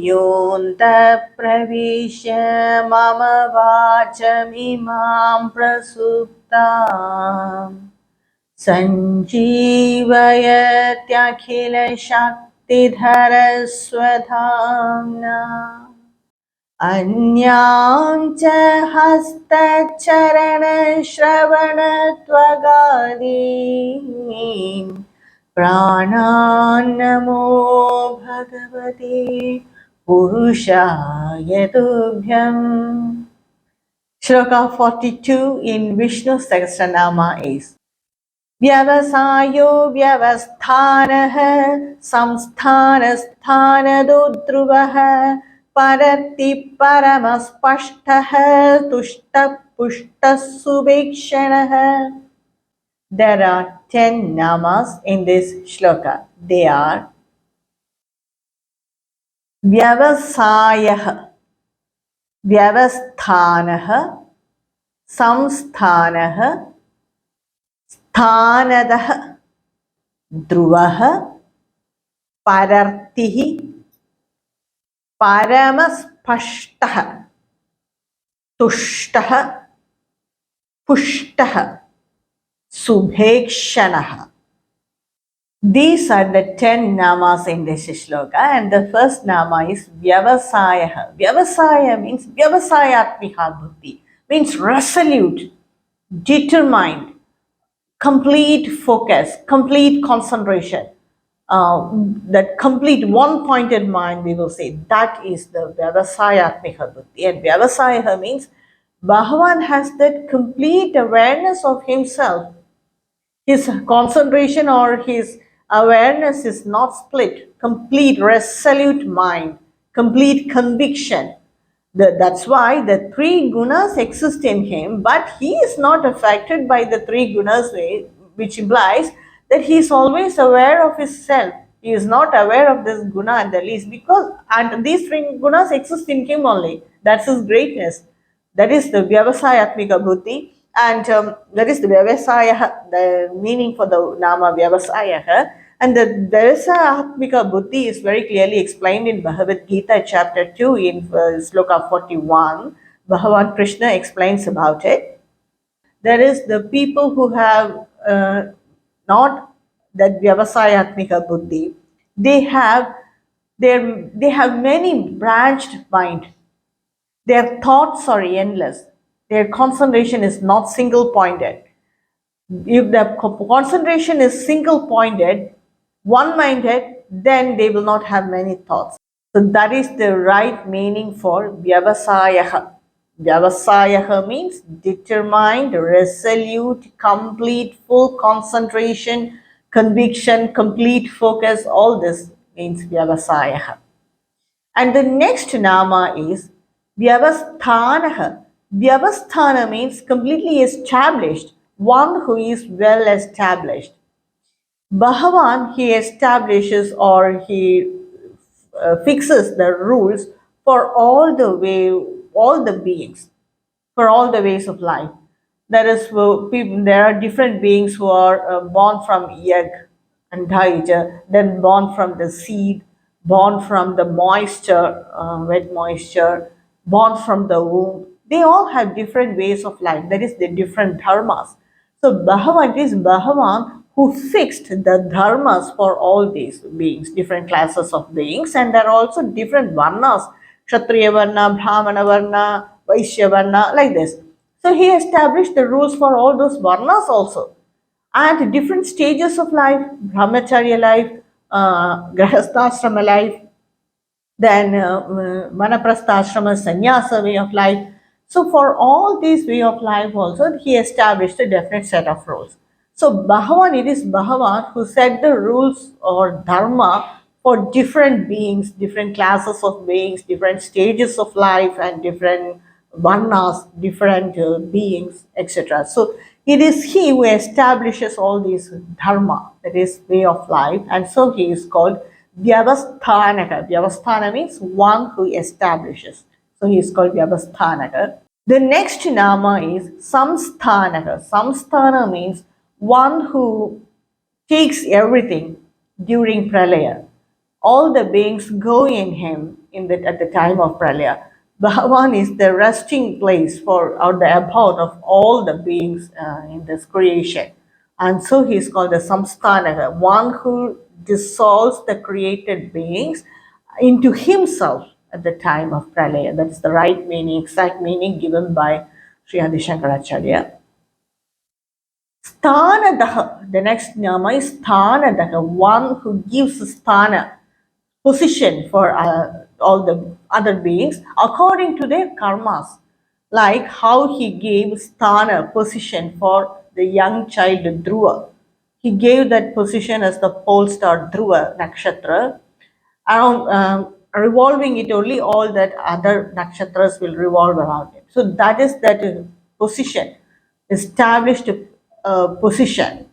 योऽन्तः प्रविश्य मम वाचमिमां प्रसुप्ताम् सञ्जीवयत्यखिलशक्तिधरस्वधाम्ना अन्यांश्च हस्तचरणश्रवणत्वगादीन् प्राणान्नमो भगवते पुरुषाय तुभ्यम्. Shloka 42 in Vishnu Sahasranama is Vyavasayo vyavasthanah samsthanasthanado dhruvah parati paramaspashtah tushta pushta subhekshanah. There are 10 namas in this shloka. They are Vyavasayah, Vyavasthanah, Samsthanah, Sthanadah, Dhruvah, Parartihi, Paramaspashtah, Tushtah, Pushtah, Subhekshanah. These are the 10 namas in this shloka, and the first nama is Vyavasayah. Vyavasaya means Vyavasayatmika Buddhi, means resolute, determined, complete focus, complete concentration. That complete one-pointed mind, we will say, that is the Vyavasayatmika Buddhi. And Vyavasaya means Bhagavan has that complete awareness of himself. His concentration or his awareness is not split. Complete resolute mind, complete conviction. That's why the three gunas exist in him, but he is not affected by the three gunas, which implies that he is always aware of his self. He is not aware of this guna at the least, because and these three gunas exist in him only. That's his greatness. That is the Vyavasayatmika Buddhi, and that is the Vyavasaya, the meaning for the Nama Vyavasaya. And the Vyavasayatmika Buddhi is very clearly explained in Bhagavad Gita chapter 2 in Sloka 41. Bhagavan Krishna explains about it. There is the people who have not that Vyavasayatmika Buddhi. They have many branched mind. Their thoughts are endless. Their concentration is not single pointed. If the concentration is single pointed, one minded, then they will not have many thoughts. So that is the right meaning for Vyavasayaha. Vyavasayaha means determined, resolute, complete, full concentration, conviction, complete focus. All this means Vyavasayaha. And the next nama is Vyavasthanaha. Vyavasthana means completely established, one who is well established. Bhagavan, he establishes or he fixes the rules for all the beings, for all the ways of life. There are different beings who are born from egg and Daija, then born from the seed, born from the moisture, wet moisture, born from the womb. They all have different ways of life. That is the different dharmas. So Bhagavan, it is Bhagavan who fixed the dharmas for all these beings, different classes of beings, and there are also different varnas, Kshatriya Varna, Brahmana Varna, Vaishya Varna, like this. So he established the rules for all those varnas also. And different stages of life, brahmacharya life, grahasthashrama life, then manaprastha sannyasa way of life. So for all these way of life also, he established a definite set of rules. So Bhagavan, it is Bhagavan who set the rules or dharma for different beings, different classes of beings, different stages of life, and different varnas, different beings, etc. So it is he who establishes all these dharma, that is way of life, and so he is called Vyavasthanaka. Vyavasthana means one who establishes. So he is called Vyavasthanaka. The next nama is Samsthanaka. Samsthana means one who takes everything during pralaya. all the beings go in him at the time of Pralaya. Bhagavan is the resting place for or the abode of all the beings in this creation. And so he is called the Samsthanaka, one who dissolves the created beings into himself at the time of Pralaya. That's the right meaning, exact meaning given by Sri Adi Shankaracharya. Sthanadaha, the next nama is Sthanadaha, one who gives sthana, position for all the other beings according to their karmas. Like how he gave sthana, position for the young child Dhruva. He gave that position as the pole star Dhruva nakshatra, around revolving it only, all that other nakshatras will revolve around it. So that is that position, established position.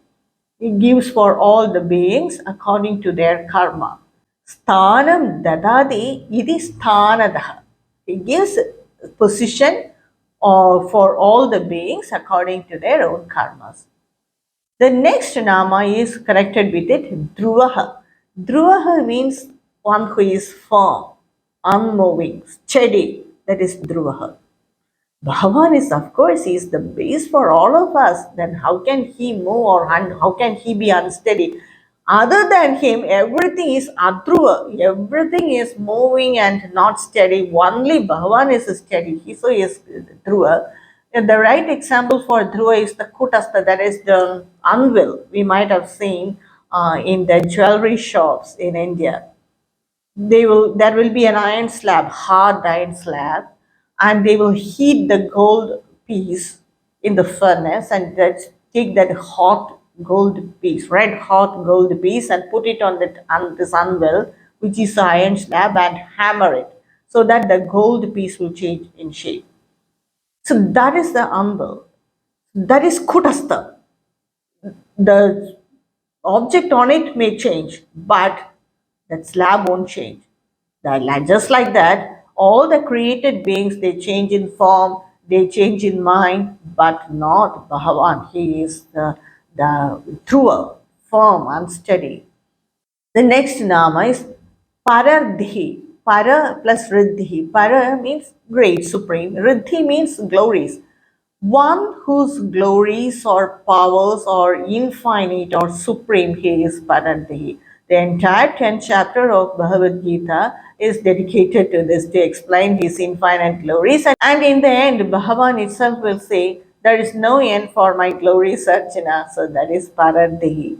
It gives for all the beings according to their karma. Sthanam dadadi iti sthanadaha. He gives position for all the beings according to their own karmas. The next nama is connected with it, Dhruvaha. Dhruvaha means one who is firm, unmoving, steady. That is Dhruvaha. Bhagavan is, of course, he is the base for all of us. Then how can he move or how can he be unsteady? Other than him, everything is adruva. Everything is moving and not steady. Only Bhagavan is steady. He so is dhruva. And the right example for dhruva is the kutastha, that is the anvil we might have seen in the jewelry shops in India. There will be an iron slab, hard iron slab, and they will heat the gold piece in the furnace and take that hot gold piece, red hot gold piece, and put it on this anvil, which is the iron slab, and hammer it so that the gold piece will change in shape. So that is the anvil. That is kutastha. The object on it may change, but that slab won't change. Just like that, all the created beings, they change in form, they change in mind, but not Bhagavan. He is the truer, firm, unsteady. The next nama is Parardhi. Para plus Riddhi. Para means great, supreme. Riddhi means glories. One whose glories or powers are infinite or supreme, he is Paradhi. The entire 10th chapter of Bhagavad Gita is dedicated to this to explain his infinite glories. And in the end, Bhagavan itself will say, there is no end for my glories, Arjuna. So that is Paradhi.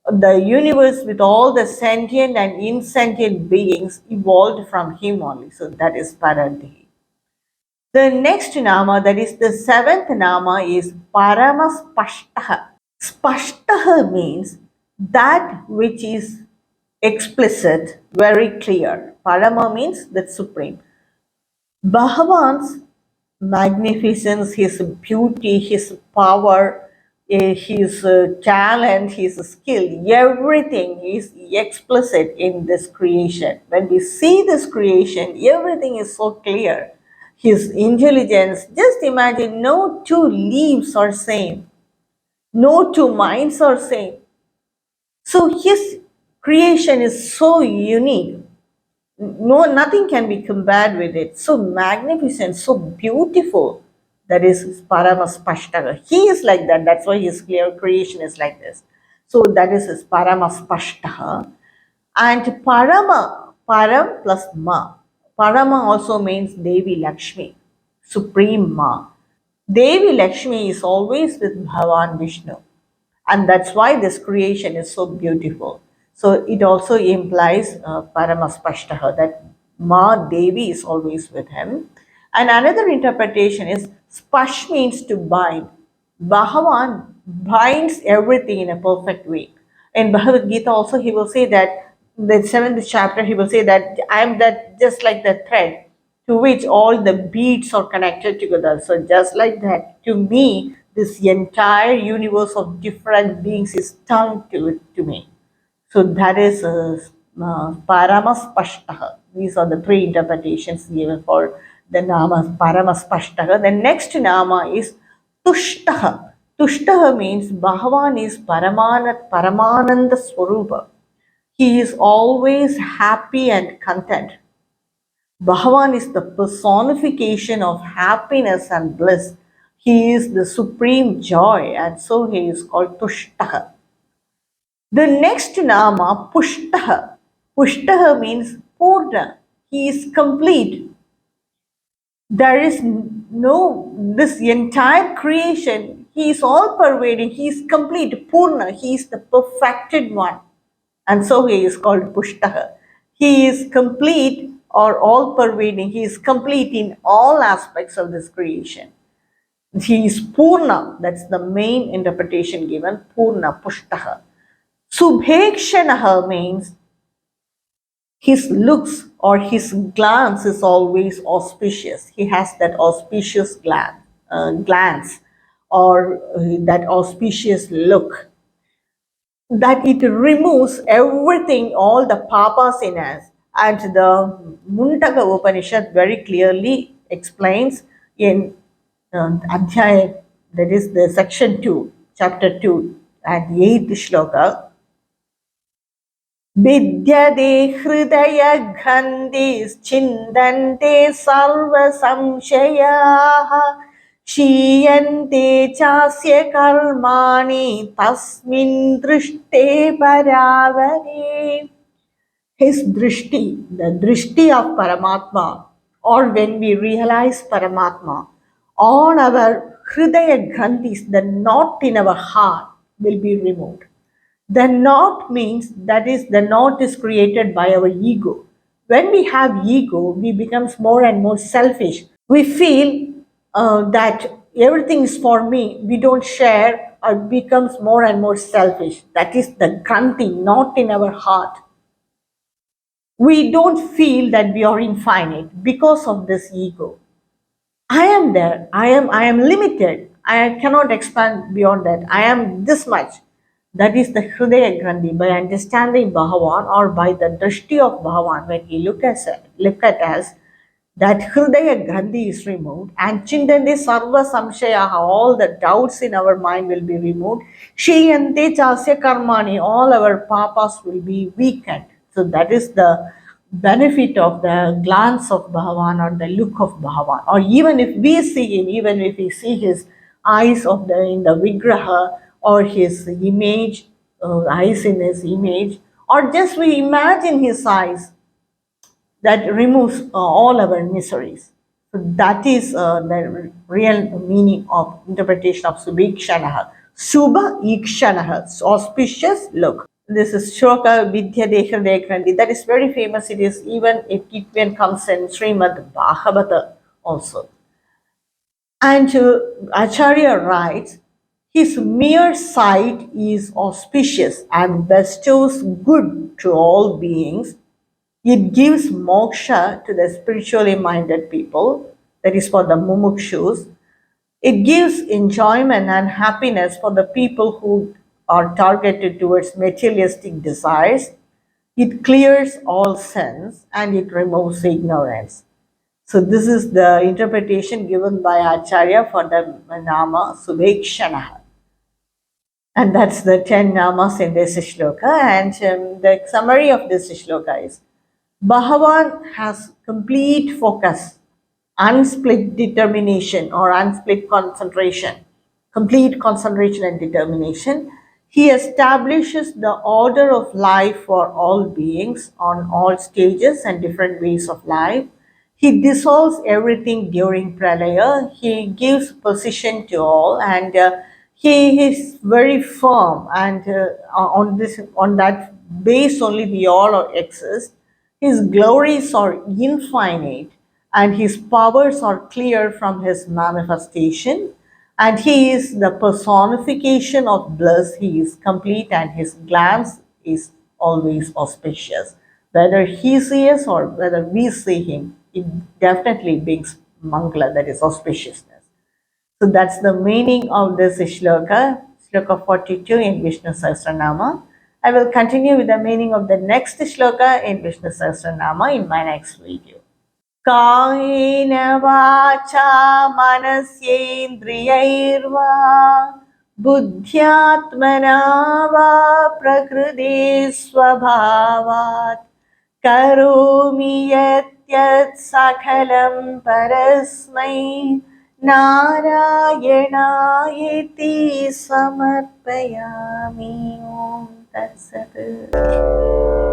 The universe with all the sentient and insentient beings evolved from him only. So that is Paradhi. The next nama, that is the seventh nama, is Paramaspashtaha. Spashtaha means that which is explicit, very clear. Parama means the supreme. Bhagavan's magnificence, his beauty, his power, his talent, his skill, everything is explicit in this creation. When we see this creation, everything is so clear. His intelligence, just imagine, no two leaves are same, no two minds are same. So his creation is so unique. Nothing can be compared with it. So magnificent, so beautiful. That is Paramaspashtaha. He is like that. That's why his clear creation is like this. So that is his Paramaspashtaha. And Param plus Ma. Parama also means Devi Lakshmi, Supreme Ma. Devi Lakshmi is always with Bhavan Vishnu. And that's why this creation is so beautiful. So it also implies Paramaspashtaha, that Ma Devi is always with him. And another interpretation is Spash means to bind. Bhagavan binds everything in a perfect way. In Bhagavad Gita also he will say that, the seventh chapter, he will say that I am that just like the thread to which all the beads are connected together. So just like that, to me, this entire universe of different beings is tongue to me. So that is Paramaspashtaha. These are the three interpretations given for the nama Paramaspashtaha. The next nama is Tushtaha. Tushtaha means Bhagavan is Paramananda Swarupa. He is always happy and content. Bhagavan is the personification of happiness and bliss. He is the supreme joy, and so he is called Tushtaha. The next nama, Pushtaha. Pushtaha means Purna. He is complete. There is no, this entire creation, he is all pervading, he is complete, Purna, he is the perfected one. And so he is called Pushtaha. He is complete or all pervading, he is complete in all aspects of this creation. He is Purna, that's the main interpretation given, Purna, Pushtaha. Subhekshanaha means his looks or his glance is always auspicious. He has that auspicious glance or that auspicious look, that it removes everything, all the papas in us. And the Mundaka Upanishad very clearly explains in Adhyaya, that is the section 2, chapter 2, and the 8th shloka. विद्यते हृदयग्रन्थिश्छिन्दन्ते सर्वसंशयाः क्षीयन्ते चास्य कर्माणि तस्मिन् दृष्टे परावरे. His drishti, the drishti of Paramatma, or when we realize Paramatma, on our hridaya granthis, the knot in our heart will be removed. The knot means, that is, the knot is created by our ego. When we have ego, we become more and more selfish. We feel that everything is for me. We don't share or becomes more and more selfish. That is the granthi, knot in our heart. We don't feel that we are infinite because of this ego. I am there. I am limited. I cannot expand beyond that. I am this much. That is the Hridaya Grandhi. By understanding Bhagavan or by the drishti of Bhagavan, when he look at us, that Hridaya Grandhi is removed, and Chindande Sarva Samshayaha, all the doubts in our mind will be removed. Shiyante Chasya Karmani, all our papas will be weakened. So that is the benefit of the glance of Bhagavan or the look of Bhagavan. Or even if we see him, even if we see his eyes of the in the Vigraha or his image, eyes in his image, or just we imagine his eyes, that removes all our miseries. So that is the real meaning of interpretation of Subhikshanaha. Subha Ikshanaha, auspicious look. This is Shoka Vidya Deha Dekrandi. That is very famous. It is even, it even comes in Srimad Bhagavata also. And Acharya writes, his mere sight is auspicious and bestows good to all beings. It gives moksha to the spiritually minded people, that is for the mumukshus. It gives enjoyment and happiness for the people who are targeted towards materialistic desires. It clears all sins and it removes ignorance. So this is the interpretation given by Acharya for the Nama Subhekshanaha. And that's the 10 namas in this shloka. And the summary of this shloka is, Bhagavan has complete focus, unsplit determination or unsplit concentration, complete concentration and determination. He establishes the order of life for all beings on all stages and different ways of life. He dissolves everything during pralaya. He gives position to all, and he is very firm. And on that base only we all exist. His glories are infinite, and his powers are clear from his manifestation. And he is the personification of bliss. He is complete, and his glance is always auspicious. Whether he sees or whether we see him, it definitely brings mangala, that is auspiciousness. So that's the meaning of this shloka, shloka 42 in Vishnu Sahasranama. I will continue with the meaning of the next shloka in Vishnu Sahasranama in my next video. कायेन वाचा मनस्येन्द्रियैर्वा बुद्ध्यात्मना वा प्रकृति स्वभावात् करोमि यत् सकलं परस्मै नारायणायेति समर्पयामि। ॐ तत्सत्।